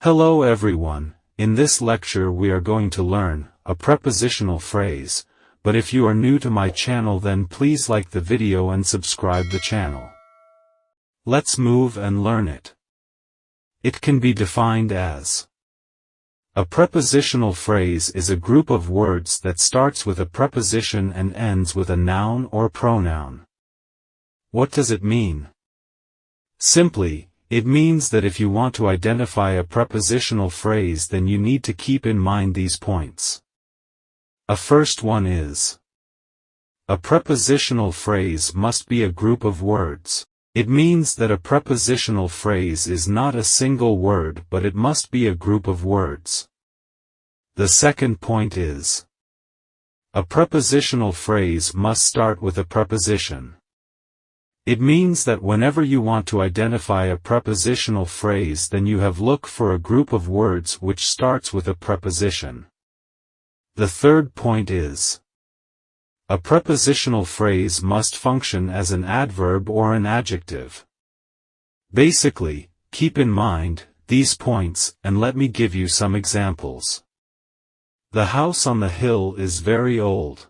Hello everyone, in this lecture we are going to learn a prepositional phrase, but if you are new to my channel then please like the video and subscribe the channel. Let's move and learn it. It can be defined as: a prepositional phrase is a group of words that starts with a preposition and ends with a noun or pronoun. What does it mean? Simply, it means that if you want to identify a prepositional phrase then you need to keep in mind these points. A first one is: a prepositional phrase must be a group of words. It means that a prepositional phrase is not a single word but it must be a group of words. The second point is: a prepositional phrase must start with a preposition. It means that whenever you want to identify a prepositional phrase then you have look for a group of words which starts with a preposition. The third point is: a prepositional phrase must function as an adverb or an adjective. Basically, keep in mind these points and let me give you some examples. The house on the hill is very old.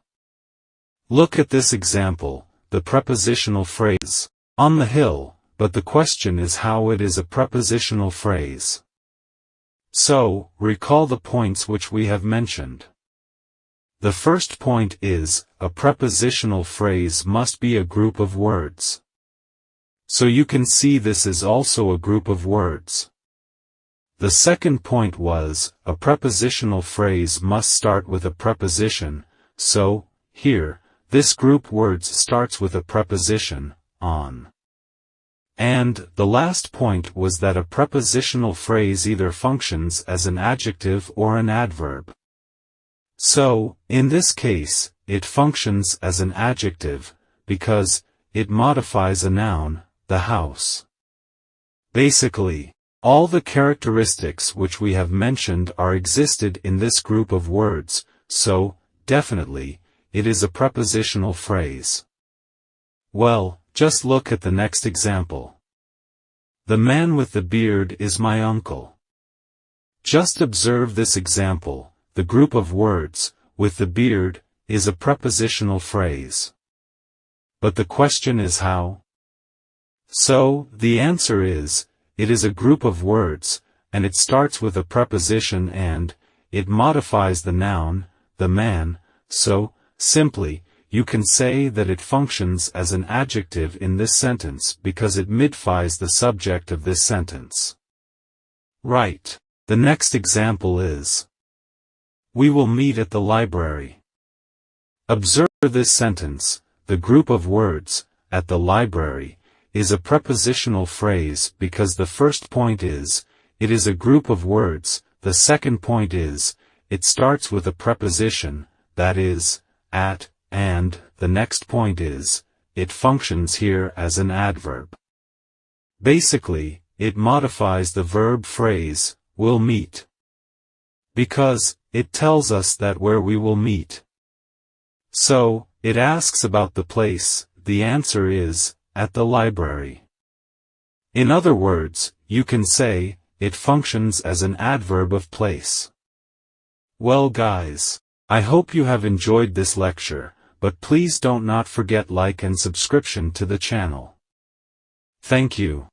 Look at this example. The prepositional phrase, on the hill, but the question is how it is a prepositional phrase. So, recall the points which we have mentioned. The first point is, a prepositional phrase must be a group of words. So you can see this is also a group of words. The second point was, a prepositional phrase must start with a preposition, so, here, this group words starts with a preposition, on. And the last point was that a prepositional phrase either functions as an adjective or an adverb. So, in this case, it functions as an adjective, because it modifies a noun, the house. Basically, all the characteristics which we have mentioned are existed in this group of words, so, definitely, it is a prepositional phrase. Well, just look at the next example. The man with the beard is my uncle. Just observe this example. The group of words, with the beard, is a prepositional phrase. But the question is how? So, the answer is, it is a group of words, and it starts with a preposition and, it modifies the noun, the man, so, simply, you can say that it functions as an adjective in this sentence because it modifies the subject of this sentence. Right. The next example is: we will meet at the library. Observe this sentence. The group of words, at the library, is a prepositional phrase because the first point is, it is a group of words, the second point is, it starts with a preposition, that is, at, and the next point is, it functions here as an adverb. Basically, it modifies the verb phrase, will meet. Because, it tells us that where we will meet. So, it asks about the place, the answer is, at the library. In other words, you can say, it functions as an adverb of place. Well guys, I hope you have enjoyed this lecture, but please don't not forget like and subscription to the channel. Thank you.